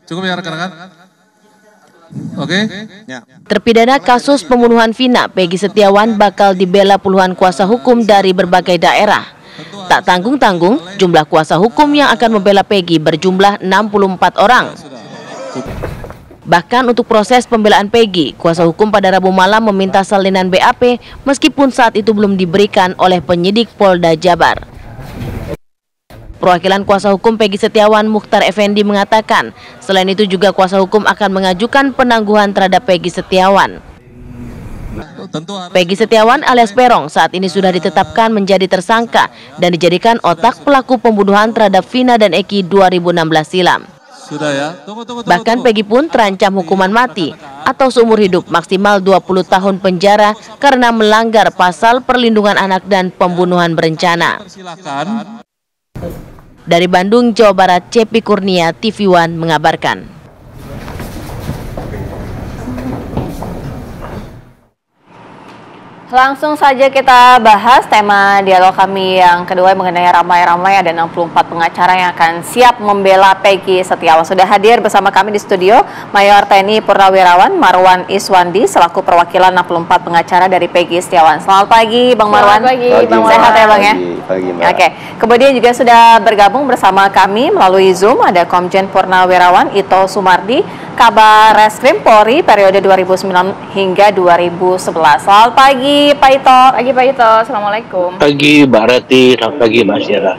Cukup ya rekan-rekan? Oke. Ya. Terpidana kasus pembunuhan Vina, Peggy Setiawan bakal dibela puluhan kuasa hukum dari berbagai daerah. Tak tanggung-tanggung, jumlah kuasa hukum yang akan membela Peggy berjumlah 64 orang. Bahkan untuk proses pembelaan Peggy, kuasa hukum pada Rabu malam meminta salinan BAP meskipun saat itu belum diberikan oleh penyidik Polda Jabar. Perwakilan kuasa hukum Peggy Setiawan, Mukhtar Effendi, mengatakan selain itu juga kuasa hukum akan mengajukan penangguhan terhadap Peggy Setiawan. Peggy Setiawan alias Perong saat ini sudah ditetapkan menjadi tersangka dan dijadikan otak pelaku pembunuhan terhadap Vina dan Eki 2016 silam. Sudah ya. Bahkan Peggy pun terancam hukuman mati atau seumur hidup maksimal 20 tahun penjara karena melanggar pasal perlindungan anak dan pembunuhan berencana. Silakan. Dari Bandung, Jawa Barat, Cepi Kurnia, TV One mengabarkan. Langsung saja kita bahas tema dialog kami yang kedua mengenai ramai-ramai ada 64 pengacara yang akan siap membela Peggy Setiawan. Sudah hadir bersama kami di studio Mayor TNI Purnawirawan Marwan Iswandi selaku perwakilan 64 pengacara dari Peggy Setiawan. Selamat pagi Bang Marwan. Selamat pagi Bang Marwan. Sehat ya Bang ya? Pagi, Mbak. Oke. Kemudian juga sudah bergabung bersama kami melalui Zoom ada Komjen Purnawirawan Ito Sumardi, Kabar Reskrim Polri periode 2009 hingga 2011. Selamat pagi Pak Ito. Pagi Pak Ito, Assalamualaikum. Pagi Mbak Rati, selamat pagi Mbak Syara.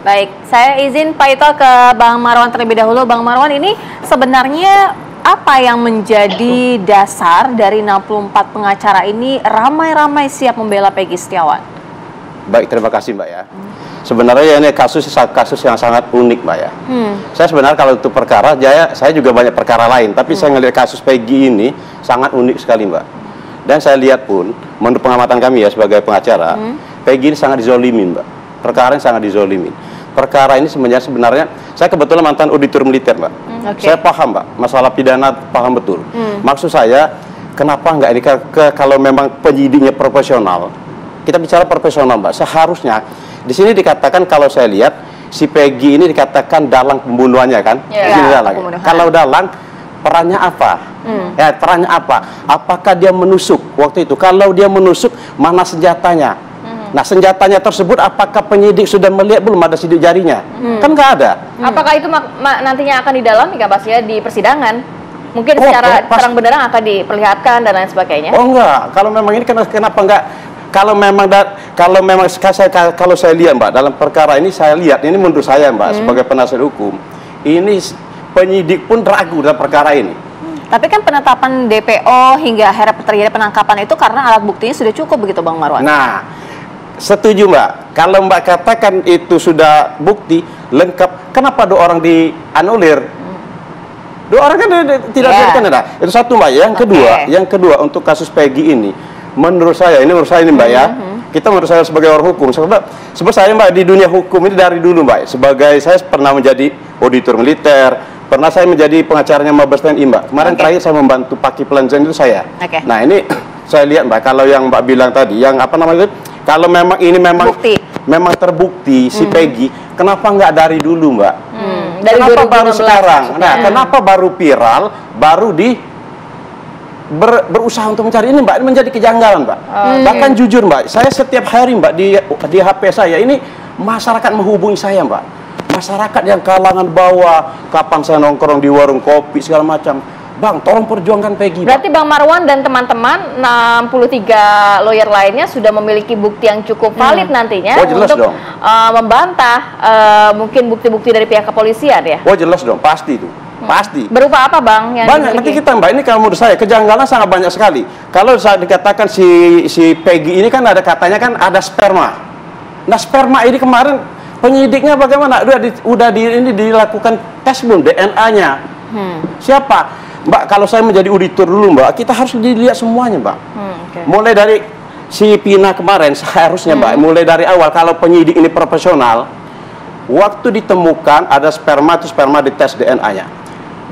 Baik, saya izin Pak Ito ke Bang Marwan terlebih dahulu. Bang Marwan, ini sebenarnya apa yang menjadi dasar dari 64 pengacara ini ramai-ramai siap membela Peggy Setiawan? Baik, terima kasih Mbak ya. Sebenarnya ini kasus yang sangat unik Mbak ya. Saya sebenarnya kalau itu perkara, saya juga banyak perkara lain. Tapi saya ngelihat kasus Peggy ini sangat unik sekali Mbak. Dan saya lihat pun, menurut pengamatan kami ya sebagai pengacara, Peggy ini sangat dizolimin Mbak. Perkara yang sangat dizolimin. Perkara ini sebenarnya saya kebetulan mantan auditor militer Mbak. Saya paham Mbak, masalah pidana paham betul. Maksud saya, kenapa enggak ini kalau memang penyidiknya profesional, kita bicara profesional Mbak, seharusnya di sini dikatakan kalau saya lihat si Peggy ini dikatakan dalang pembunuhannya kan? Kalau dalang perannya apa? Ya, perannya apa? Apakah dia menusuk waktu itu? Kalau dia menusuk, mana senjatanya? Nah, senjatanya tersebut apakah penyidik sudah melihat belum ada sidik jarinya? Kan nggak ada. Apakah itu nantinya akan didalami nggak Mas ya di persidangan? Mungkin secara terang benderang akan diperlihatkan dan lain sebagainya? Oh enggak, kalau memang ini kenapa enggak? Kalau saya lihat Mbak dalam perkara ini saya lihat ini menurut saya Mbak sebagai penasihat hukum ini penyidik pun ragu dalam perkara ini. Tapi kan penetapan DPO hingga akhirnya terjadi penangkapan itu karena alat buktinya sudah cukup begitu Bang Marwan. Nah, setuju Mbak. Kalau Mbak katakan itu sudah bukti lengkap, kenapa 2 orang dianulir? 2 orang kan tidak diberikan ada. Itu satu Mbak. Yang kedua untuk kasus Peggy ini, menurut saya ini Mbak ya. Kita menurut saya sebagai orang hukum, sebab saya Mbak di dunia hukum ini dari dulu Mbak. Sebagai saya pernah menjadi auditor militer, pernah saya menjadi pengacaranya Mabes TNI Mbak. Kemarin terakhir saya membantu Paki Pelanjang itu saya. Nah ini saya lihat Mbak, kalau yang Mbak bilang tadi, yang apa namanya itu, kalau memang ini memang terbukti si Peggy, kenapa nggak dari dulu Mbak? Dari kenapa 2016, baru sekarang? Nah, kenapa baru viral, baru berusaha untuk mencari ini Mbak? Ini menjadi kejanggalan Mbak. Bahkan jujur Mbak, saya setiap hari Mbak di HP saya ini masyarakat menghubungi saya Mbak. Masyarakat yang kalangan bawah, kapan saya nongkrong di warung kopi segala macam, Bang, tolong perjuangkan Peggy. Berarti Bang Marwan dan teman-teman 63 lawyer lainnya sudah memiliki bukti yang cukup valid nantinya untuk membantah mungkin bukti-bukti dari pihak kepolisian ya? Oh jelas dong, pasti itu. Pasti. Berupa apa Bang? Yang banyak, nanti kita Mbak, ini kalau menurut saya kejanggalan sangat banyak sekali. Kalau saya dikatakan si Peggy ini kan ada katanya kan ada sperma. Nah sperma ini kemarin penyidiknya bagaimana? Udah dilakukan tes belum DNA-nya? Siapa? Mbak, kalau saya menjadi auditor dulu Mbak, kita harus dilihat semuanya Mbak. Mulai dari si Pina kemarin seharusnya Mbak, mulai dari awal kalau penyidik ini profesional, waktu ditemukan ada sperma, itu sperma dites DNA-nya.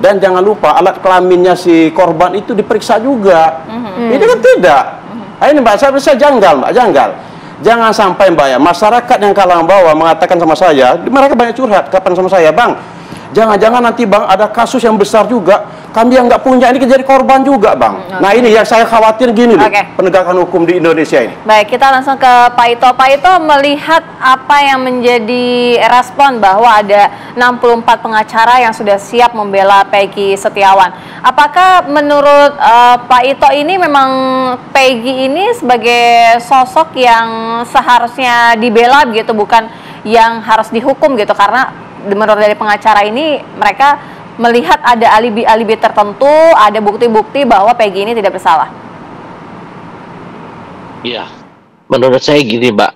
Dan jangan lupa alat kelaminnya si korban itu diperiksa juga. Ini kan tidak. Ini Mbak, saya janggal Mbak, janggal. Jangan sampai Mbak ya, masyarakat yang kalangan bawah mengatakan sama saya, mereka banyak curhat, kapan sama saya, Bang, Jangan-jangan nanti Bang ada kasus yang besar juga, kami yang nggak punya ini jadi korban juga Bang. Nah ini yang saya khawatir gini loh, penegakan hukum di Indonesia ini. Baik, kita langsung ke Pak Ito. Pak Ito, melihat apa yang menjadi respon bahwa ada 64 pengacara yang sudah siap membela Peggy Setiawan. Apakah menurut Pak Ito ini memang Peggy ini sebagai sosok yang seharusnya dibela begitu, bukan yang harus dihukum gitu? Karena menurut dari pengacara ini mereka melihat ada alibi-alibi tertentu, ada bukti-bukti bahwa Peggy ini tidak bersalah. Iya, menurut saya gini Mbak,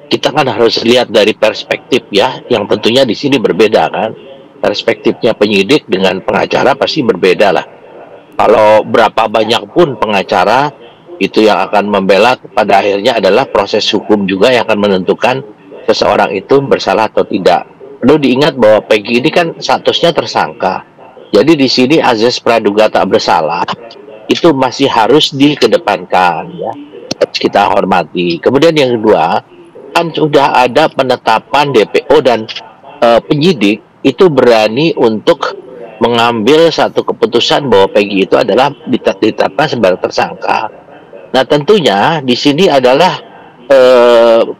kita kan harus lihat dari perspektif ya, yang tentunya di sini berbeda kan. Perspektifnya penyidik dengan pengacara pasti berbeda lah. Kalau berapa banyak pun pengacara itu yang akan membela, pada akhirnya adalah proses hukum juga yang akan menentukan seseorang itu bersalah atau tidak. Perlu diingat bahwa Peggy ini kan statusnya tersangka. Jadi di sini azas praduga tak bersalah itu masih harus dikedepankan ya. Kita hormati. Kemudian yang kedua, kan sudah ada penetapan DPO dan penyidik itu berani untuk mengambil satu keputusan bahwa Peggy itu adalah ditetapkan sebagai tersangka. Nah tentunya di sini adalah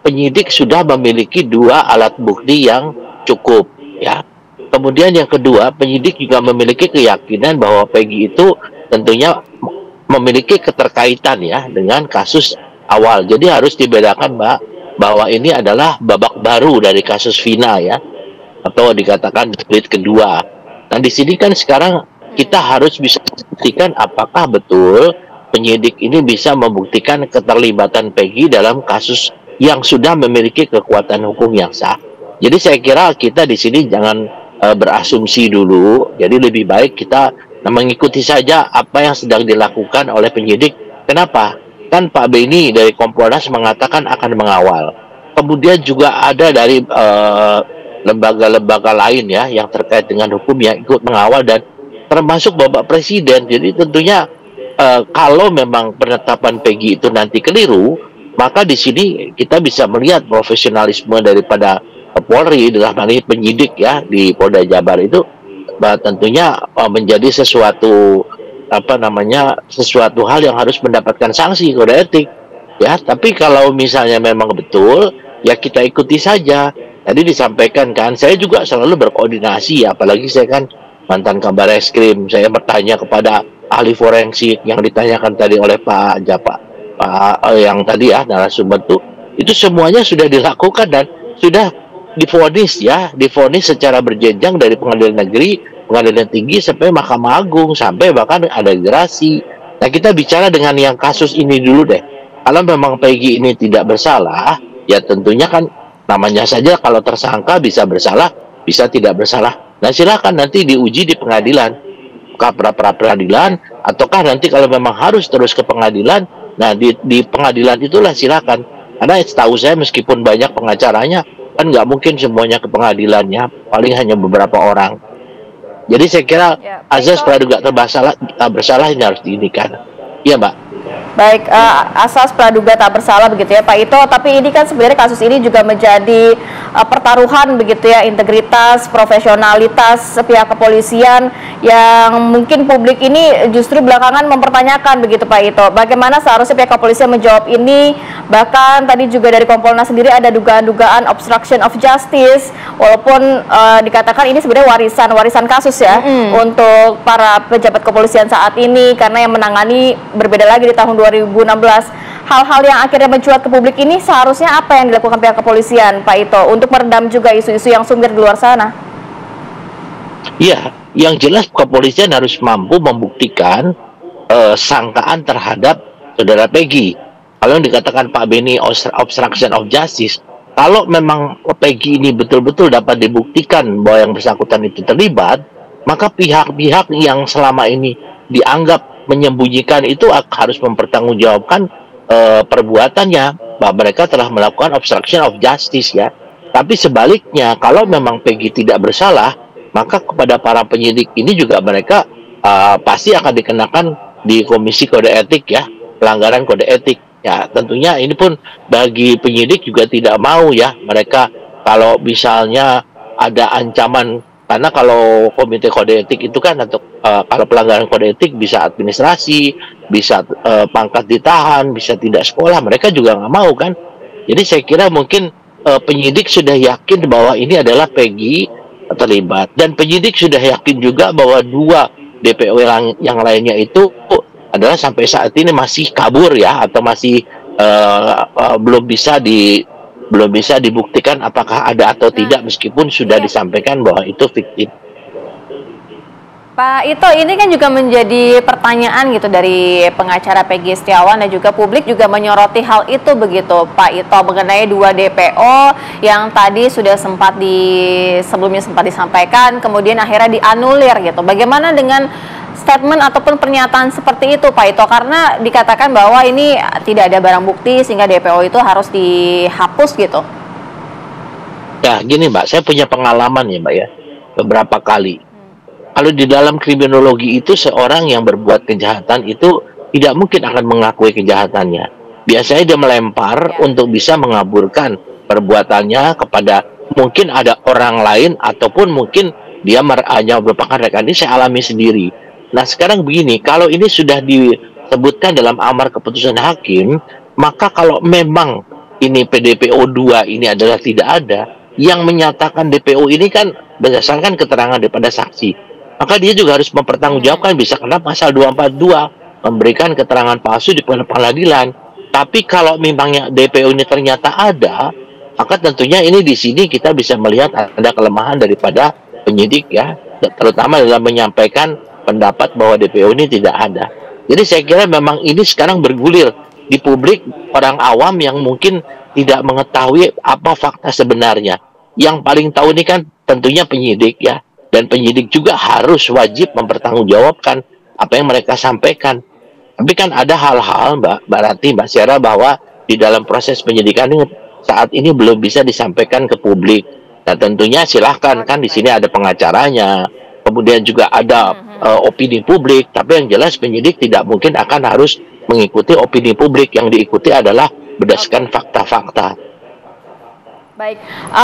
penyidik sudah memiliki 2 alat bukti yang cukup ya. Kemudian yang kedua, penyidik juga memiliki keyakinan bahwa Peggy itu tentunya memiliki keterkaitan ya dengan kasus awal. Jadi harus dibedakan Mbak, bahwa ini adalah babak baru dari kasus Vina ya, atau dikatakan jilid kedua. Nah di sini kan sekarang kita harus bisa membuktikan apakah betul penyidik ini bisa membuktikan keterlibatan Peggy dalam kasus yang sudah memiliki kekuatan hukum yang sah. Jadi saya kira kita di sini jangan berasumsi dulu. Jadi lebih baik kita mengikuti saja apa yang sedang dilakukan oleh penyidik. Kenapa? Kan Pak Beni dari Kompolnas mengatakan akan mengawal. Kemudian juga ada dari lembaga-lembaga lain ya yang terkait dengan hukum yang ikut mengawal, dan termasuk Bapak Presiden. Jadi tentunya kalau memang penetapan Peggy itu nanti keliru, maka di sini kita bisa melihat profesionalisme daripada Polri dalam hal ini penyidik ya di Polda Jabar itu tentunya menjadi sesuatu sesuatu hal yang harus mendapatkan sanksi kode etik ya. Tapi kalau misalnya memang betul ya kita ikuti saja. Tadi disampaikan kan, saya juga selalu berkoordinasi ya, apalagi saya kan mantan kabar eskrim. Saya bertanya kepada ahli forensik yang ditanyakan tadi oleh Pak yang tadi ya narasumber itu semuanya sudah dilakukan dan sudah divonis ya, divonis secara berjenjang dari pengadilan negeri, pengadilan tinggi sampai Mahkamah Agung, sampai bahkan ada gerasi. Nah kita bicara dengan yang kasus ini dulu deh. Kalau memang Peggy ini tidak bersalah, ya tentunya kan namanya saja kalau tersangka bisa bersalah, bisa tidak bersalah. Nah silakan nanti diuji di pengadilan, peradilan, ataukah nanti kalau memang harus terus ke pengadilan, nah di pengadilan itulah silakan. Karena setahu saya meskipun banyak pengacaranya, kan nggak mungkin semuanya ke pengadilannya, paling hanya beberapa orang. Jadi saya kira azas praduga tak bersalah ini harus diinikan. Iya Mbak. Baik, asas praduga tak bersalah begitu ya Pak Ito, tapi ini kan sebenarnya kasus ini juga menjadi pertaruhan begitu ya, integritas, profesionalitas pihak kepolisian yang mungkin publik ini justru belakangan mempertanyakan begitu Pak Ito. Bagaimana seharusnya pihak kepolisian menjawab ini? Bahkan tadi juga dari Kompolnas sendiri ada dugaan-dugaan obstruction of justice, walaupun dikatakan ini sebenarnya warisan kasus ya untuk para pejabat kepolisian saat ini, karena yang menangani berbeda lagi di tahun 2016. Hal-hal yang akhirnya mencuat ke publik ini seharusnya apa yang dilakukan pihak kepolisian, Pak Ito, untuk meredam juga isu-isu yang sumir di luar sana? Iya, yang jelas kepolisian harus mampu membuktikan sangkaan terhadap saudara Peggy. Kalau yang dikatakan Pak Beni obstruction of justice, kalau memang Peggy ini betul-betul dapat dibuktikan bahwa yang bersangkutan itu terlibat, maka pihak-pihak yang selama ini dianggap menyembunyikan itu harus mempertanggungjawabkan perbuatannya, bahwa mereka telah melakukan obstruction of justice ya. Tapi sebaliknya, kalau memang Peggy tidak bersalah, maka kepada para penyidik ini juga mereka pasti akan dikenakan di Komisi Kode Etik ya, pelanggaran kode etik. Ya, tentunya ini pun bagi penyidik juga tidak mau ya, mereka kalau misalnya ada ancaman Karena kalau komite kode etik itu kan untuk kalau pelanggaran kode etik bisa administrasi, bisa pangkat ditahan, bisa tidak sekolah. Mereka juga nggak mau kan. Jadi saya kira mungkin penyidik sudah yakin bahwa ini adalah Peggy terlibat, dan penyidik sudah yakin juga bahwa 2 DPO yang lainnya itu adalah sampai saat ini masih kabur ya, atau masih belum bisa dibuktikan apakah ada atau tidak, meskipun sudah disampaikan bahwa itu fiktif. Pak Ito, ini kan juga menjadi pertanyaan gitu dari pengacara Peggy Setiawan, dan juga publik juga menyoroti hal itu begitu Pak Ito, mengenai 2 DPO yang tadi sudah sebelumnya sempat disampaikan, kemudian akhirnya dianulir gitu. Bagaimana dengan statement ataupun pernyataan seperti itu Pak Ito, karena dikatakan bahwa ini tidak ada barang bukti sehingga DPO itu harus dihapus gitu? Ya gini Mbak, saya punya pengalaman ya Mbak ya, beberapa kali. Kalau di dalam kriminologi itu seorang yang berbuat kejahatan itu tidak mungkin akan mengakui kejahatannya. Biasanya dia melempar untuk bisa mengaburkan perbuatannya kepada mungkin ada orang lain, ataupun mungkin dia hanya merupakan rekan. Ini saya alami sendiri. Nah sekarang begini, kalau ini sudah disebutkan dalam amar keputusan hakim, maka kalau memang ini PDPO 2 ini adalah tidak ada, yang menyatakan DPO ini kan berdasarkan keterangan daripada saksi, maka dia juga harus mempertanggungjawabkan, bisa kena pasal 242, memberikan keterangan palsu di pengadilan. Tapi kalau memangnya DPO ini ternyata ada, maka tentunya ini di sini kita bisa melihat ada kelemahan daripada penyidik ya, terutama dalam menyampaikan pendapat bahwa DPO ini tidak ada. Jadi saya kira memang ini sekarang bergulir di publik, orang awam yang mungkin tidak mengetahui apa fakta sebenarnya. Yang paling tahu ini kan tentunya penyidik ya, dan penyidik juga harus wajib mempertanggungjawabkan apa yang mereka sampaikan. Tapi kan ada hal-hal Mbak Rati, Mbak Syara, bahwa di dalam proses penyidikan ini saat ini belum bisa disampaikan ke publik. Nah tentunya silahkan, kan di sini ada pengacaranya, kemudian juga ada opini publik, tapi yang jelas penyidik tidak mungkin akan harus mengikuti opini publik. Yang diikuti adalah berdasarkan fakta-fakta. Baik.